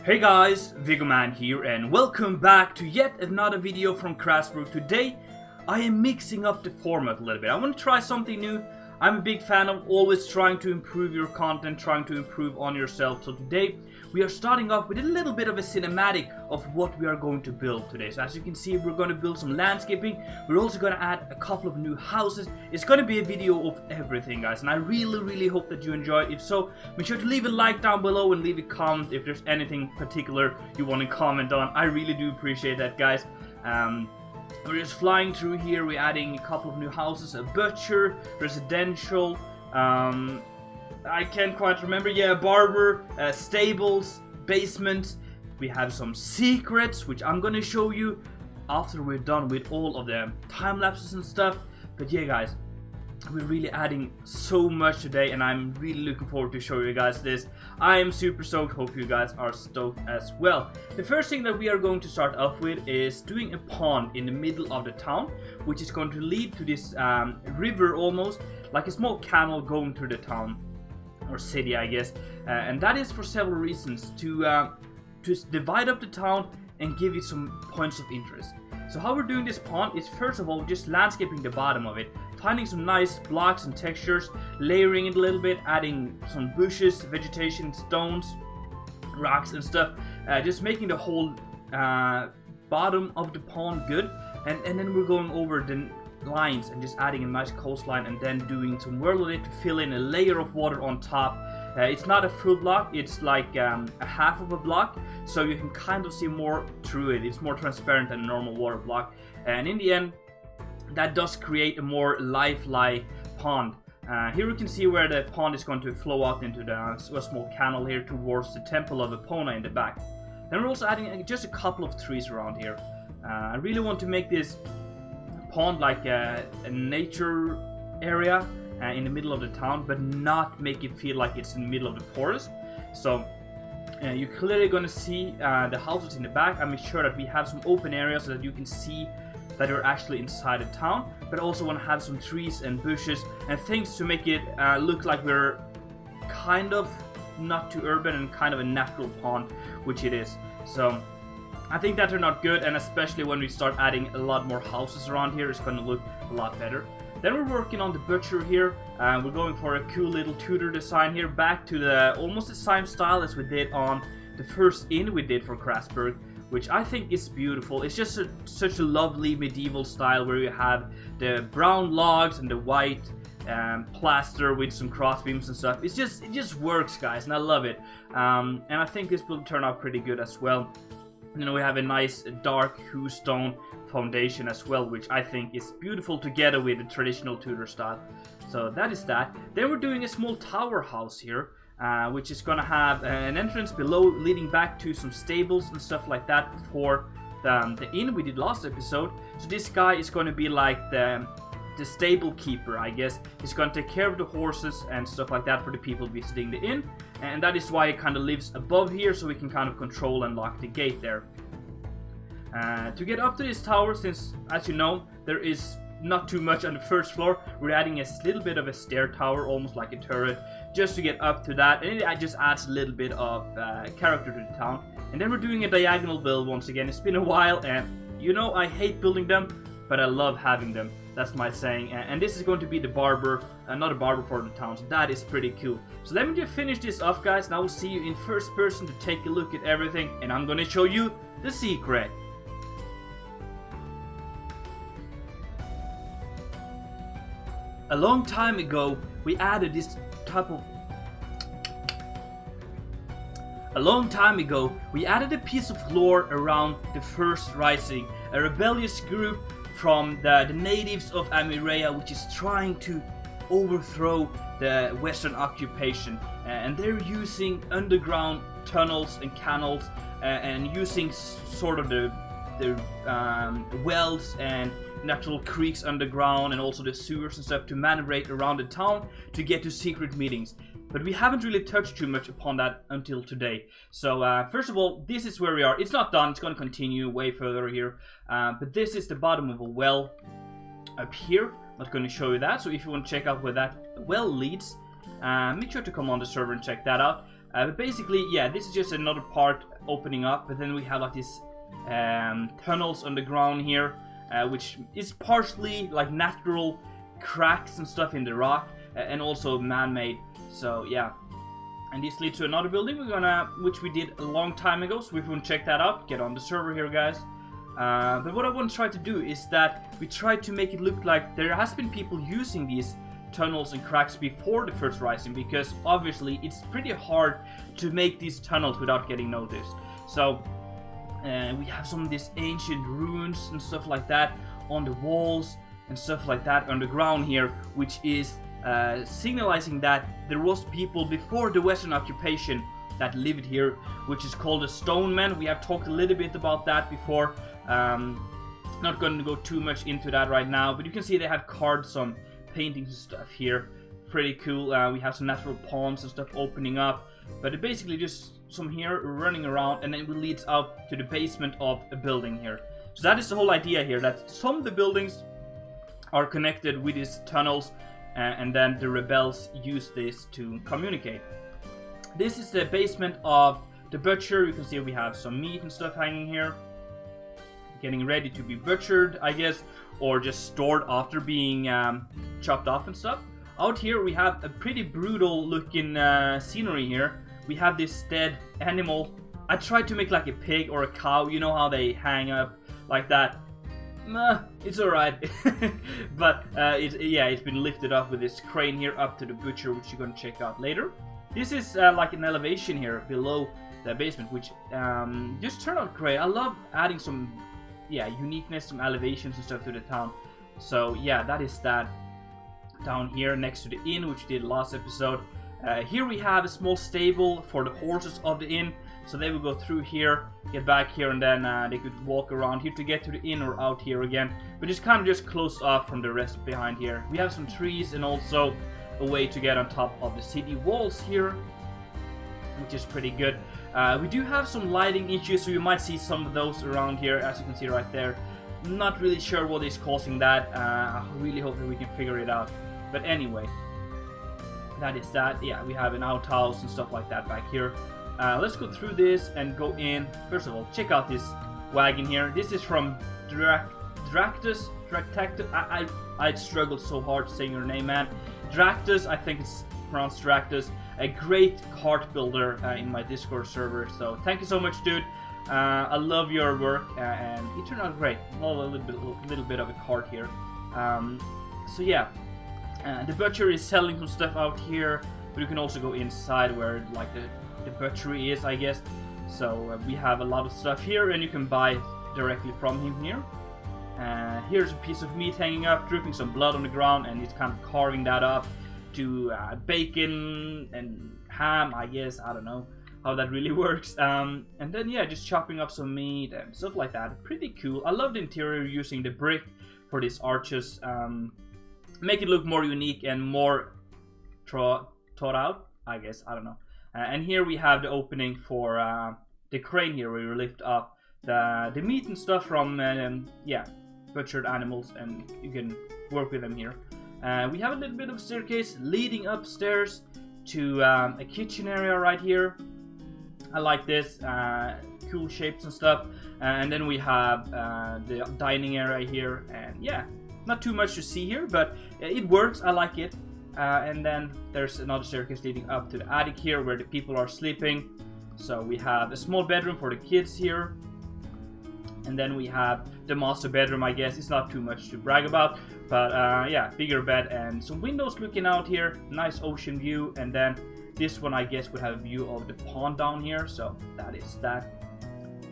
Hey guys, Vigoman here and welcome back to yet another video from Crasburg. Today I am mixing up the format a little bit. I want to try something new. I'm a big fan of always trying to improve your content, trying to improve on yourself. So today we are starting off with a little bit of a cinematic of what we are going to build today. So as you can see, we're going to build some landscaping. We're also going to add a couple of new houses. It's going to be a video of everything, guys, and I really hope that you enjoy it. If so, make sure to leave a like down below and leave a comment if there's anything particular you want to comment on. I really do appreciate that, guys. We're just flying through here. We're adding a couple of new houses, a butcher, residential, I can't quite remember, yeah, barber, stables, basement. We have some secrets, which I'm gonna show you after we're done with all of the time lapses and stuff. But yeah, guys, we're really adding so much today and I'm really looking forward to show you guys this. I am super stoked, hope you guys are stoked as well. The first thing that we are going to start off with is doing a pond in the middle of the town, which is going to lead to this river, almost like a small canal going through the town or city, I guess, and that is for several reasons, to divide up the town and give it some points of interest. So how we're doing this pond is, first of all, just landscaping the bottom of it, finding some nice blocks and textures, layering it a little bit, adding some bushes, vegetation, stones, rocks and stuff, just making the whole bottom of the pond good, and then we're going over the lines and just adding a nice coastline and then doing some work with it to fill in a layer of water on top. It's not a full block, it's like a half of a block, so you can kind of see more through it. It's more transparent than a normal water block, and in the end that does create a more lifelike pond. Here we can see where the pond is going to flow out into a small canal here towards the temple of Epona in the back. Then we're also adding just a couple of trees around here. I really want to make this pond like a nature area in the middle of the town, but not make it feel like it's in the middle of the forest. So you're clearly going to see the houses in the back. I make sure that we have some open areas so that you can see that you're actually inside the town, but also want to have some trees and bushes and things to make it look like we're kind of not too urban and kind of a natural pond, which it is. So I think that turned out good, and especially when we start adding a lot more houses around here, it's going to look a lot better. Then we're working on the butcher here. We're going for a cool little Tudor design here, back to the almost the same style as we did on the first inn we did for Crasburg, which I think is beautiful. It's just such a lovely medieval style where you have the brown logs and the white plaster with some crossbeams and stuff. It just works, guys, and I love it. And I think this will turn out pretty good as well. You know, we have a nice dark hue stone foundation as well, which I think is beautiful together with the traditional Tudor style. So that is that. Then we're doing a small tower house here, which is gonna have an entrance below leading back to some stables and stuff like that for the inn we did last episode. So this guy is going to be like the stable keeper, I guess. He's going to take care of the horses and stuff like that for the people visiting the inn, and that is why he kind of lives above here, so we can kind of control and lock the gate there. To get up to this tower, since as you know there is not too much on the first floor, we're adding a little bit of a stair tower, almost like a turret, just to get up to that, and it just adds a little bit of character to the town. And then we're doing a diagonal build once again. It's been a while, and you know I hate building them, but I love having them. That's my saying. And this is going to be the barber, not a barber for the town, so that is pretty cool. So let me just finish this off, guys, and I will see you in first person to take a look at everything, and I'm gonna show you the secret. A long time ago, we added this type of... A long time ago, we added a piece of lore around the First Rising, a rebellious group from the natives of Amirea, which is trying to overthrow the Western occupation. And they're using underground tunnels and canals and using sort of the wells and natural creeks underground and also the sewers and stuff to maneuver around the town to get to secret meetings. But we haven't really touched too much upon that until today. So first of all, this is where we are. It's not done, it's going to continue way further here. But this is the bottom of a well up here. I'm not going to show you that, so if you want to check out where that well leads, make sure to come on the server and check that out. But basically, yeah, this is just another part opening up, but then we have like these tunnels underground here, which is partially like natural cracks and stuff in the rock, and also man-made. So yeah, and this leads to another building which we did a long time ago. So if you want to check that out, get on the server here, guys. But what I want to try to do is that we try to make it look like there has been people using these tunnels and cracks before the first rising, because obviously it's pretty hard to make these tunnels without getting noticed. So we have some of these ancient ruins and stuff like that on the walls and stuff like that underground here, which is signalizing that there was people before the Western occupation that lived here, which is called the Stone Men. We have talked a little bit about that before. Not going to go too much into that right now, but you can see they have carved some paintings and stuff here. Pretty cool. We have some natural ponds and stuff opening up, but it basically just some here running around, and then it leads out to the basement of a building here. So that is the whole idea here, that some of the buildings are connected with these tunnels, and then the rebels use this to communicate. This is the basement of the butcher. You can see we have some meat and stuff hanging here, getting ready to be butchered, I guess, or just stored after being chopped off and stuff. Out here we have a pretty brutal looking scenery here. We have this dead animal. I tried to make like a pig or a cow, you know how they hang up like that. It's alright. But it's been lifted up with this crane here up to the butcher, which you're gonna check out later. This is like an elevation here below the basement, which just turned out great. I love adding some uniqueness, some elevations and stuff to the town. So yeah, that is that down here next to the inn, which we did last episode. Here we have a small stable for the horses of the inn, so they will go through here, get back here, and then they could walk around here to get to the inn or out here again, but it's kind of just closed off from the rest behind here. We have some trees and also a way to get on top of the city walls here, which is pretty good. We do have some lighting issues, so you might see some of those around here, as you can see right there. Not really sure what is causing that. I really hope that we can figure it out. But anyway, that is that. Yeah, we have an outhouse and stuff like that back here. Let's go through this and go in. First of all, check out this wagon here. This is from Dractus. I struggled so hard saying your name, man. Dractus, I think it's pronounced Dractus. A great cart builder in my Discord server. So thank you so much, dude. I love your work, and it turned out great. Well, a little bit of a cart here. So yeah, the butcher is selling some stuff out here, but you can also go inside where like the butchery is, I guess. So we have a lot of stuff here, and you can buy directly from him here. Here's a piece of meat hanging up, dripping some blood on the ground, and he's kind of carving that up to bacon and ham, I guess. I don't know how that really works. And then yeah, just chopping up some meat and stuff like that. Pretty cool. I love the interior using the brick for these arches. Make it look more unique and more thought out, I guess. I don't know. And here we have the opening for the crane here, where you lift up the meat and stuff from butchered animals, and you can work with them here. We have a little bit of a staircase leading upstairs to a kitchen area right here. I like this, cool shapes and stuff. And then we have the dining area here, and yeah, not too much to see here, but it works. I like it. And then there's another staircase leading up to the attic here, where the people are sleeping. So we have a small bedroom for the kids here. And then we have the master bedroom, I guess. It's not too much to brag about, but yeah, bigger bed and some windows looking out here. Nice ocean view. And then this one, I guess, would have a view of the pond down here. So that is that.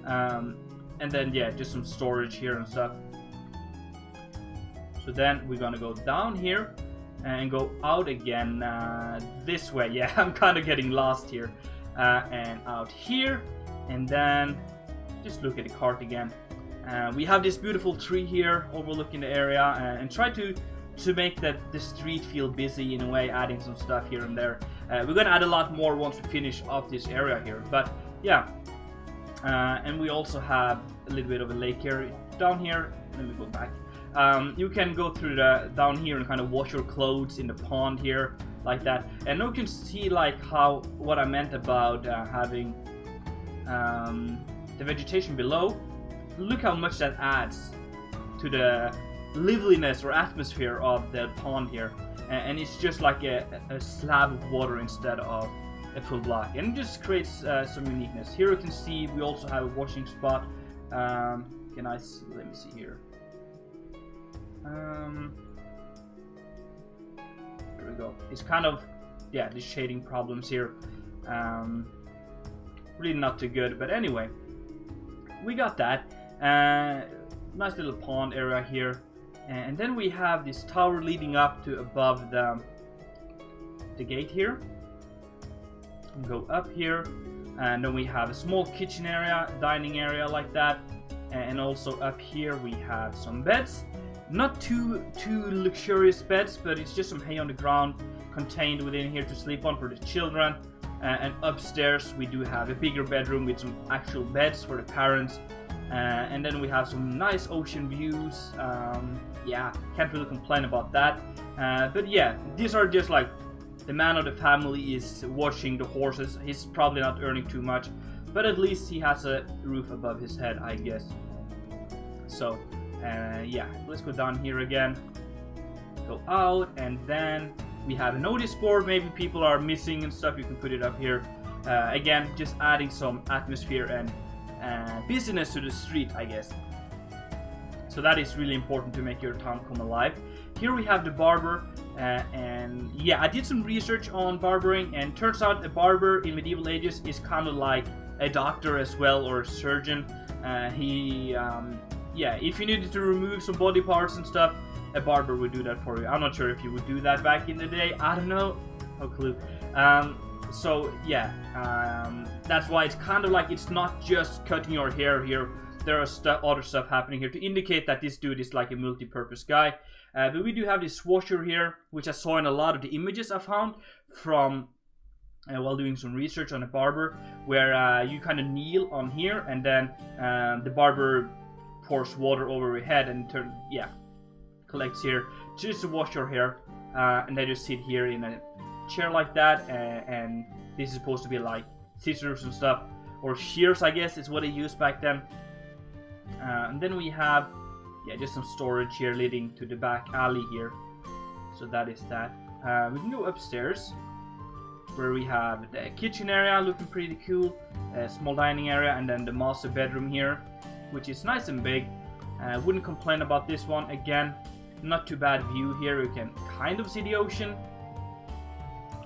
And then yeah, just some storage here and stuff. So then we're gonna go down here and go out again this way. Yeah, I'm kind of getting lost here. And out here, and then just look at the cart again. We have this beautiful tree here overlooking the area, and try to make the street feel busy in a way, adding some stuff here and there. We're gonna add a lot more once we finish off this area here, but yeah. And we also have a little bit of a lake here down here. Let me go back. You can go through down here and kind of wash your clothes in the pond here. like that. And now you can see like what I meant about having the vegetation below. Look how much that adds to the liveliness or atmosphere of the pond here. And it's just like a slab of water instead of a full block, and it just creates some uniqueness. Here you can see we also have a washing spot. Can I see? Let me see here. There we go. It's kind of, yeah, the shading problems here. Really not too good, but anyway, we got that. Nice little pond area here, and then we have this tower leading up to above the gate here. Go up here, and then we have a small kitchen area, dining area like that, and also up here we have some beds. Not too luxurious beds, but it's just some hay on the ground contained within here to sleep on for the children. And upstairs we do have a bigger bedroom with some actual beds for the parents. And then we have some nice ocean views. Yeah, can't really complain about that. But yeah, these are just like the man of the family is watching the horses. He's probably not earning too much, but at least he has a roof above his head, I guess. So yeah, let's go down here again, go out, and then we have a notice board. Maybe people are missing and stuff, you can put it up here. Again, just adding some atmosphere and business to the street, I guess. So that is really important to make your town come alive. Here we have the barber, and yeah, I did some research on barbering, and turns out a barber in medieval ages is kind of like a doctor as well, or a surgeon. Yeah, if you needed to remove some body parts and stuff, a barber would do that for you. I'm not sure if you would do that back in the day. I don't know. No clue. So yeah, that's why it's kind of like it's not just cutting your hair here. There are other stuff happening here to indicate that this dude is like a multi-purpose guy. But we do have this washer here, which I saw in a lot of the images I found from while doing some research on a barber, where you kind of kneel on here, and then the barber pours water over your head and collects here just to wash your hair, and then you sit here in a chair like that, and this is supposed to be like scissors and stuff, or shears, I guess is what they used back then. And then we have just some storage here leading to the back alley here. So that is that. We can go upstairs, where we have the kitchen area looking pretty cool, a small dining area, and then the master bedroom here, which is nice and big. Wouldn't complain about this one. Again, not too bad view here. You can kind of see the ocean,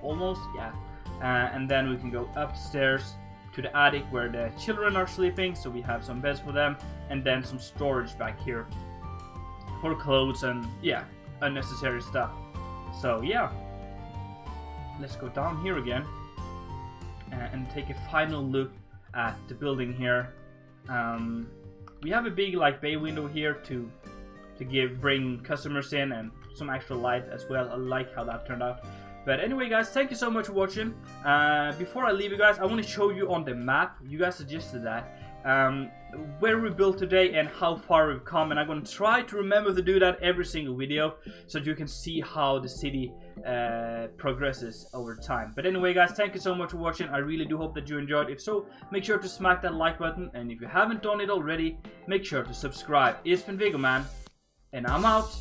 almost, yeah. And then we can go upstairs to the attic where the children are sleeping, so we have some beds for them, and then some storage back here for clothes and unnecessary stuff. So yeah, let's go down here again and take a final look at the building here. We have a big like bay window here to bring customers in, and some extra light as well. I like how that turned out. But anyway, guys, thank you so much for watching. Before I leave you guys, I want to show you on the map, you guys suggested that, where we built today and how far we've come, and I'm going to try to remember to do that every single video so that you can see how the city progresses over time. But anyway, guys, thank you so much for watching. I really do hope that you enjoyed. If so, make sure to smack that like button, and if you haven't done it already, make sure to subscribe. It's been Viggo Man, and I'm out.